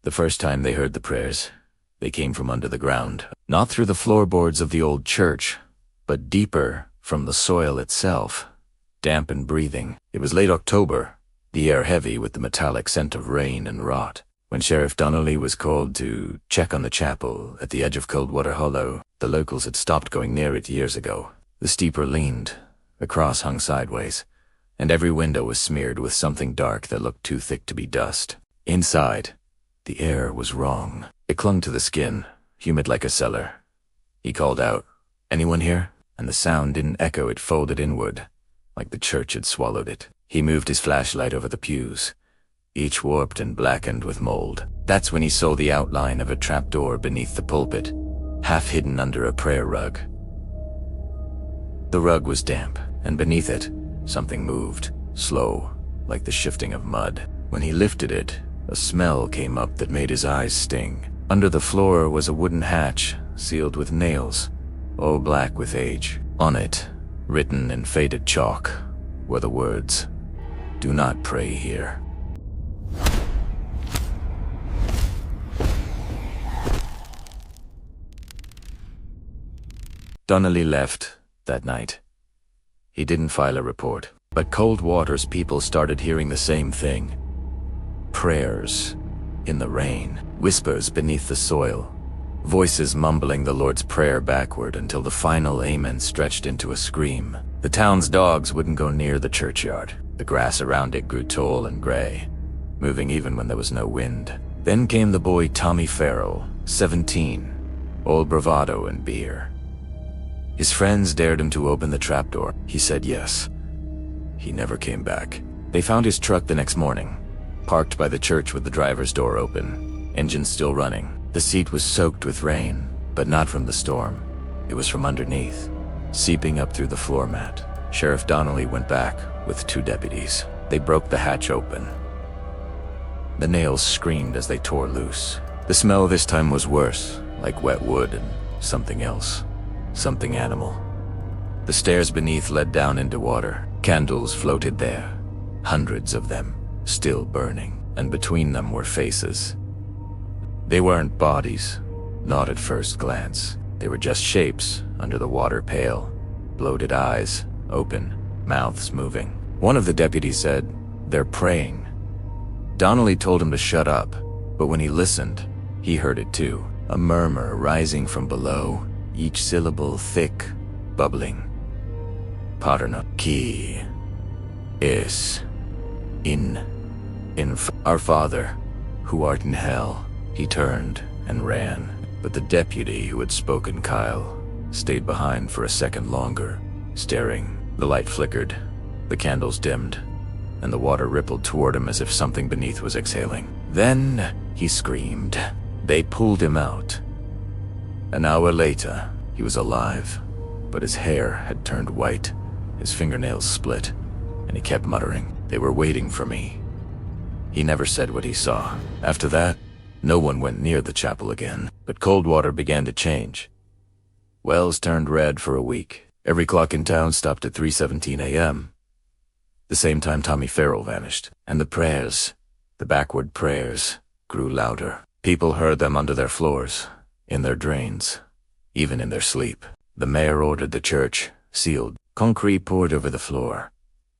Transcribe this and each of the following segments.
The first time they heard the prayers, they came from under the ground, not through the floorboards of the old church, but deeper from the soil itself, damp and breathing. It was late October, the air heavy with the metallic scent of rain and rot. When Sheriff Donnelly was called to check on the chapel at the edge of Coldwater Hollow, the locals had stopped going near it years ago. The steeple leaned, the cross hung sideways, and every window was smeared with something dark that looked too thick to be dust. Inside, the air was wrong. It clung to the skin, humid like a cellar. He called out, "Anyone here?" And the sound didn't echo, it folded inward, like the church had swallowed it. He moved his flashlight over the pews, each warped and blackened with mold. That's when he saw the outline of a trapdoor beneath the pulpit, half hidden under a prayer rug. The rug was damp, and beneath it, something moved, slow, like the shifting of mud. When he lifted it, a smell came up that made his eyes sting. Under the floor was a wooden hatch, sealed with nails, all black with age. On it, written in faded chalk, were the words, "Do not pray here." Donnelly left that night. He didn't file a report, but Coldwater's people started hearing the same thing. Prayers in the rain, whispers beneath the soil, voices mumbling the Lord's Prayer backward until the final amen stretched into a scream. The town's dogs wouldn't go near the churchyard. The grass around it grew tall and gray, moving even when there was no wind. Then came the boy Tommy Farrell, 17, all bravado and beer. His friends dared him to open the trapdoor. He said yes. He never came back. They found his truck the next morning, parked by the church with the driver's door open, engine still running. The seat was soaked with rain, but not from the storm. It was from underneath, seeping up through the floor mat. Sheriff Donnelly went back with 2 deputies. They broke the hatch open. The nails screamed as they tore loose. The smell this time was worse, like wet wood and something else, something animal. The stairs beneath led down into water. Candles floated there, hundreds of them, still burning, and between them were faces. They weren't bodies, not at first glance. They were just shapes under the water pale, bloated eyes, open, mouths moving. One of the deputies said, "They're praying." Donnelly told him to shut up, but when he listened, he heard it too. A murmur rising from below, each syllable thick, bubbling. Paterno, qui is in our Father, who art in hell. He turned and ran, but the deputy who had spoken Kyle stayed behind for a second longer, staring. The light flickered, the candles dimmed, and the water rippled toward him as if something beneath was exhaling. Then he screamed. They pulled him out. An hour later, he was alive, but his hair had turned white, his fingernails split, and he kept muttering, "They were waiting for me." He never said what he saw. After that, no one went near the chapel again, but Coldwater began to change. Wells turned red for a week. Every clock in town stopped at 3:17 a.m. The same time Tommy Farrell vanished, and the prayers, the backward prayers, grew louder. People heard them under their floors, in their drains, even in their sleep. The mayor ordered the church sealed, concrete poured over the floor,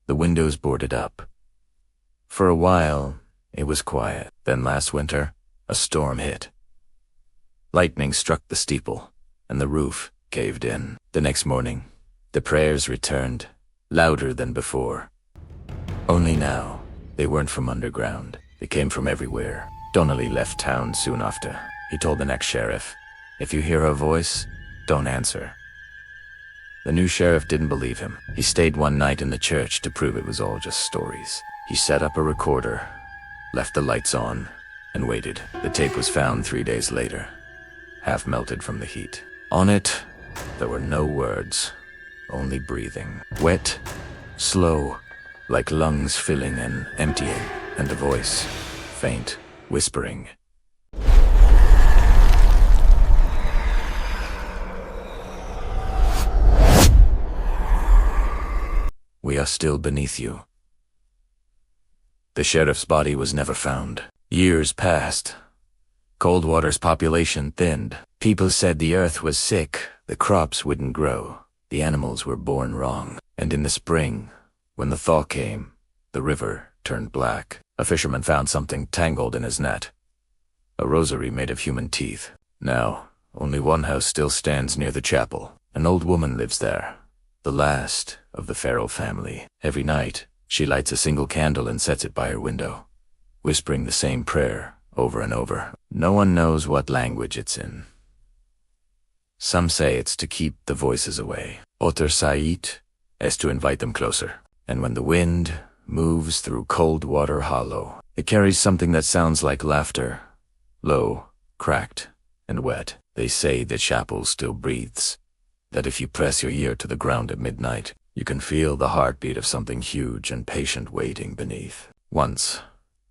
the windows boarded up. For a while, it was quiet. Then last winter, a storm hit. Lightning struck the steeple, and the roof caved in. The next morning, the prayers returned, louder than before. Only now, they weren't from underground. They came from everywhere. Donnelly left town soon after. He told the next sheriff, "If you hear her voice, don't answer." The new sheriff didn't believe him. He stayed one night in the church to prove it was all just stories. He set up a recorder, left the lights on, and waited. The tape was found 3 days later, half melted from the heat. On it, there were no words, only breathing. Wet, slow, like lungs filling and emptying, and a voice, faint, whispering. "We are still beneath you." The sheriff's body was never found. Years passed, Coldwater's population thinned. People said the earth was sick, the crops wouldn't grow, the animals were born wrong. And in the spring, when the thaw came, the river turned black. A fisherman found something tangled in his net. A rosary made of human teeth. Now, only one house still stands near the chapel. An old woman lives there, the last of the Farrell family. Every night, she lights a single candle and sets it by her window, whispering the same prayer over and over. No one knows what language it's in. Some say it's to keep the voices away. Others say es to invite them closer. And when the wind moves through Coldwater Hollow, it carries something that sounds like laughter, low, cracked, and wet. They say the chapel still breathes, that if you press your ear to the ground at midnight, you can feel the heartbeat of something huge and patient waiting beneath. Once,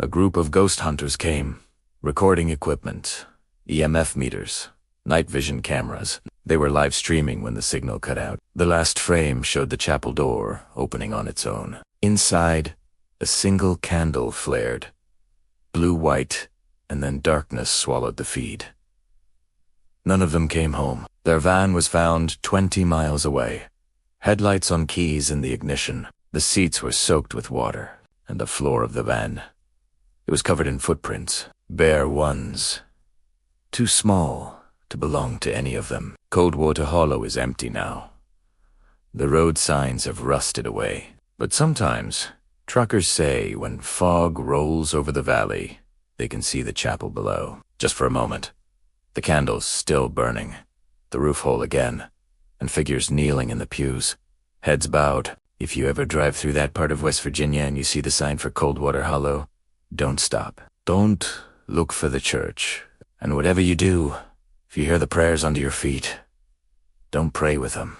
a group of ghost hunters came, recording equipment, EMF meters, night vision cameras. They were live streaming when the signal cut out. The last frame showed the chapel door opening on its own. Inside, a single candle flared, blue-white, and then darkness swallowed the feed. None of them came home. Their van was found 20 miles away. Headlights on keys in the ignition. The seats were soaked with water, and the floor of the van, it was covered in footprints, bare ones, too small to belong to any of them. Coldwater Hollow is empty now. The road signs have rusted away. But sometimes, truckers say when fog rolls over the valley, they can see the chapel below. Just for a moment. The candles still burning, the roof hole again, and figures kneeling in the pews, heads bowed. If you ever drive through that part of West Virginia and you see the sign for Coldwater Hollow, don't stop. Don't look for the church. And whatever you do, if you hear the prayers under your feet, don't pray with them.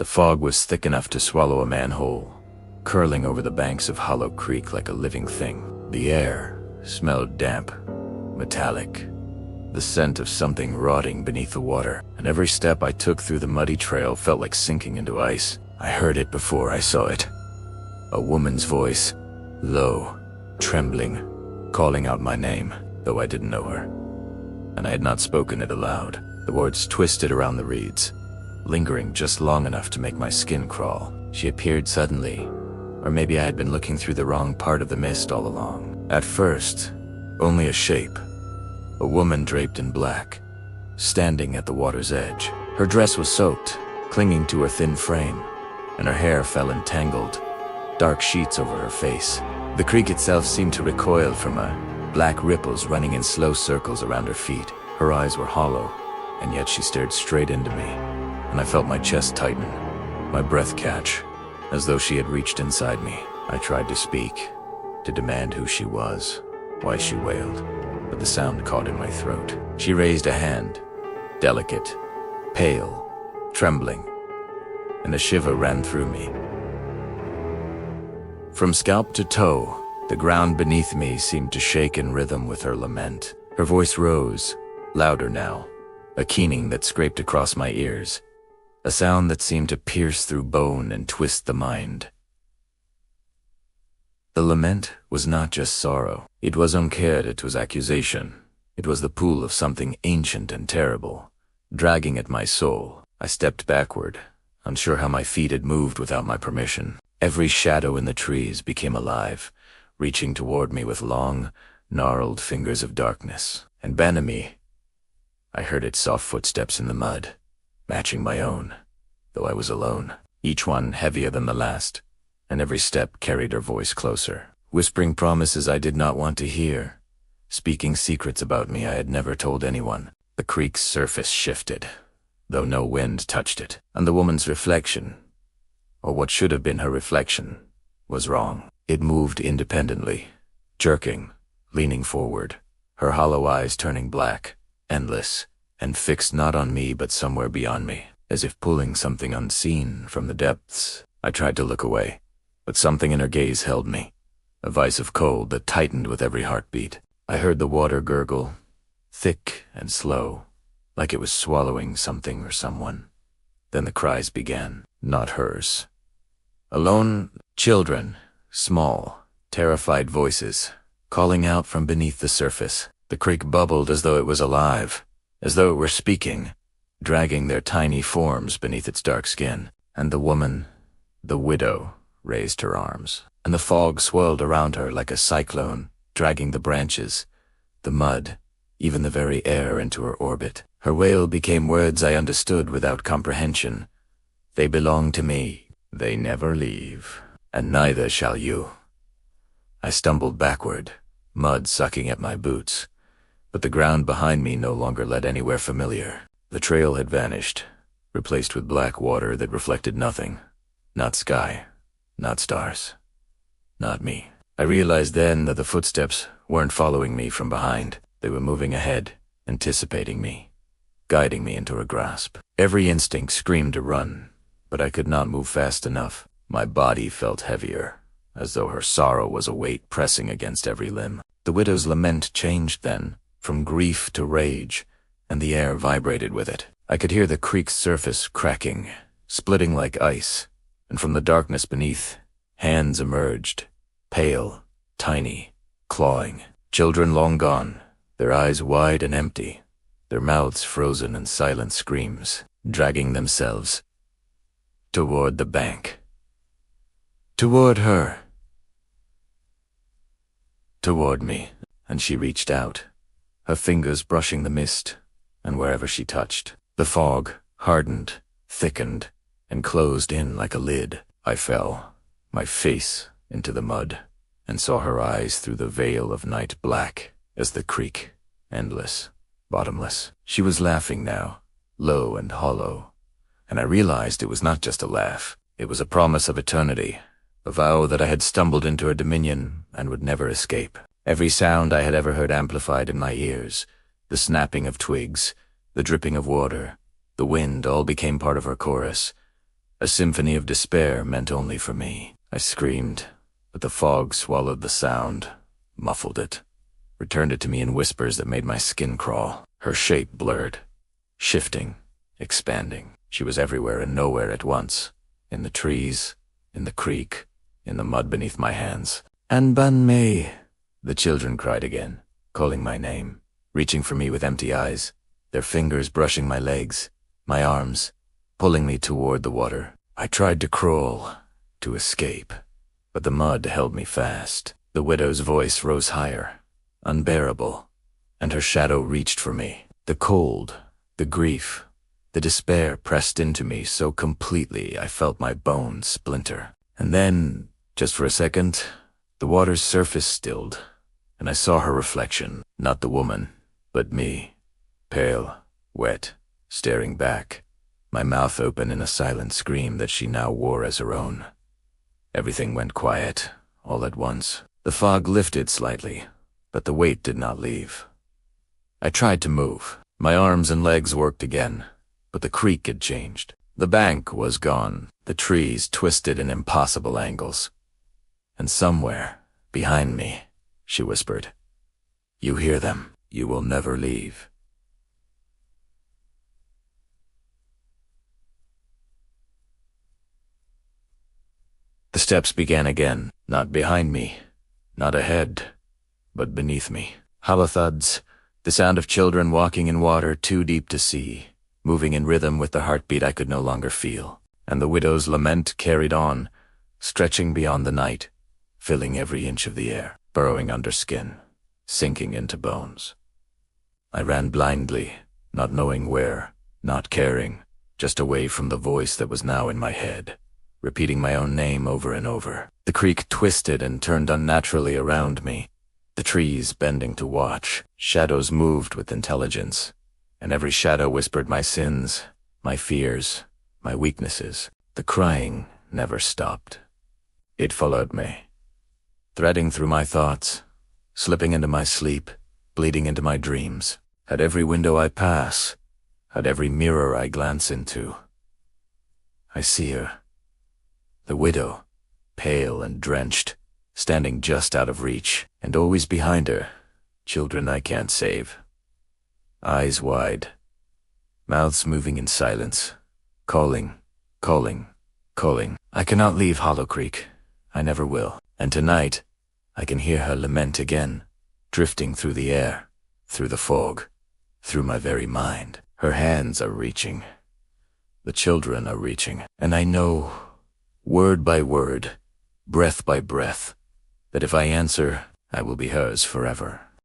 The fog was thick enough to swallow a man whole, curling over the banks of Hollow Creek like a living thing. The air smelled damp, metallic, the scent of something rotting beneath the water, and every step I took through the muddy trail felt like sinking into ice. I heard it before I saw it. A woman's voice, low, trembling, calling out my name, though I didn't know her. And I had not spoken it aloud. The words twisted around the reeds, lingering just long enough to make my skin crawl. She appeared suddenly, or maybe I had been looking through the wrong part of the mist all along. At first, only a shape, a woman draped in black, standing at the water's edge. Her dress was soaked, clinging to her thin frame, and her hair fell in tangled, dark sheets over her face. The creek itself seemed to recoil from her, black ripples running in slow circles around her feet. Her eyes were hollow, and yet she stared straight into me, and I felt my chest tighten, my breath catch, as though she had reached inside me. I tried to speak, to demand who she was, why she wailed, but the sound caught in my throat. She raised a hand, delicate, pale, trembling, and a shiver ran through me. From scalp to toe, the ground beneath me seemed to shake in rhythm with her lament. Her voice rose, louder now, a keening that scraped across my ears, a sound that seemed to pierce through bone and twist the mind. The lament was not just sorrow. It was uncared, it was accusation. It was the pull of something ancient and terrible, dragging at my soul. I stepped backward, unsure how my feet had moved without my permission. Every shadow in the trees became alive, reaching toward me with long, gnarled fingers of darkness. And beneath me, I heard its soft footsteps in the mud, matching my own, though I was alone, each one heavier than the last, and every step carried her voice closer, whispering promises I did not want to hear, speaking secrets about me I had never told anyone. The creek's surface shifted, though no wind touched it, and the woman's reflection, or what should have been her reflection, was wrong. It moved independently, jerking, leaning forward, her hollow eyes turning black, endless, and fixed not on me but somewhere beyond me, as if pulling something unseen from the depths. I tried to look away, but something in her gaze held me, a vice of cold that tightened with every heartbeat. I heard the water gurgle, thick and slow, like it was swallowing something or someone. Then the cries began, not hers. Alone, children, small, terrified voices, calling out from beneath the surface. The creek bubbled as though it was alive, as though it were speaking, dragging their tiny forms beneath its dark skin. And the woman, the widow, raised her arms, and the fog swirled around her like a cyclone, dragging the branches, the mud, even the very air into her orbit. Her wail became words I understood without comprehension. They belong to me. They never leave, and neither shall you. I stumbled backward, mud sucking at my boots, but the ground behind me no longer led anywhere familiar. The trail had vanished, replaced with black water that reflected nothing. Not sky, not stars, not me. I realized then that the footsteps weren't following me from behind. They were moving ahead, anticipating me, guiding me into a grasp. Every instinct screamed to run, but I could not move fast enough. My body felt heavier, as though her sorrow was a weight pressing against every limb. The widow's lament changed then, from grief to rage, and the air vibrated with it. I could hear the creek's surface cracking, splitting like ice, and from the darkness beneath, hands emerged, pale, tiny, clawing. Children long gone, their eyes wide and empty, their mouths frozen in silent screams, dragging themselves toward the bank. Toward her. Toward me, and she reached out, her fingers brushing the mist, and wherever she touched, the fog hardened, thickened, and closed in like a lid. I fell, my face into the mud, and saw her eyes through the veil of night black as the creek, endless, bottomless. She was laughing now, low and hollow, and I realized it was not just a laugh. It was a promise of eternity, a vow that I had stumbled into her dominion and would never escape. Every sound I had ever heard amplified in my ears, the snapping of twigs, the dripping of water, the wind, all became part of her chorus. A symphony of despair meant only for me. I screamed, but the fog swallowed the sound, muffled it, returned it to me in whispers that made my skin crawl. Her shape blurred, shifting, expanding. She was everywhere and nowhere at once, in the trees, in the creek, in the mud beneath my hands. Anban-me, the children cried again, calling my name, reaching for me with empty eyes, their fingers brushing my legs, my arms, pulling me toward the water. I tried to crawl, to escape, but the mud held me fast. The widow's voice rose higher, unbearable, and her shadow reached for me. The cold, the grief, the despair pressed into me so completely I felt my bones splinter. And then, just for a second, the water's surface stilled, and I saw her reflection, not the woman, but me, pale, wet, staring back, my mouth open in a silent scream that she now wore as her own. Everything went quiet, all at once. The fog lifted slightly, but the weight did not leave. I tried to move. My arms and legs worked again, but the creek had changed. The bank was gone, the trees twisted in impossible angles. And somewhere, behind me, she whispered, "You hear them. You will never leave." The steps began again, not behind me, not ahead, but beneath me. Hollow thuds, the sound of children walking in water too deep to see, moving in rhythm with the heartbeat I could no longer feel. And the widow's lament carried on, stretching beyond the night, filling every inch of the air, burrowing under skin, sinking into bones. I ran blindly, not knowing where, not caring, just away from the voice that was now in my head, repeating my own name over and over. The creek twisted and turned unnaturally around me, the trees bending to watch. Shadows moved with intelligence, and every shadow whispered my sins, my fears, my weaknesses. The crying never stopped. It followed me, threading through my thoughts, slipping into my sleep, bleeding into my dreams, at every window I pass, at every mirror I glance into. I see her, the widow, pale and drenched, standing just out of reach, and always behind her, children I can't save. Eyes wide, mouths moving in silence, calling, calling, calling. I cannot leave Hollow Creek. I never will. And tonight, I can hear her lament again, drifting through the air, through the fog, through my very mind. Her hands are reaching. The children are reaching. And I know, word by word, breath by breath, that if I answer, I will be hers forever.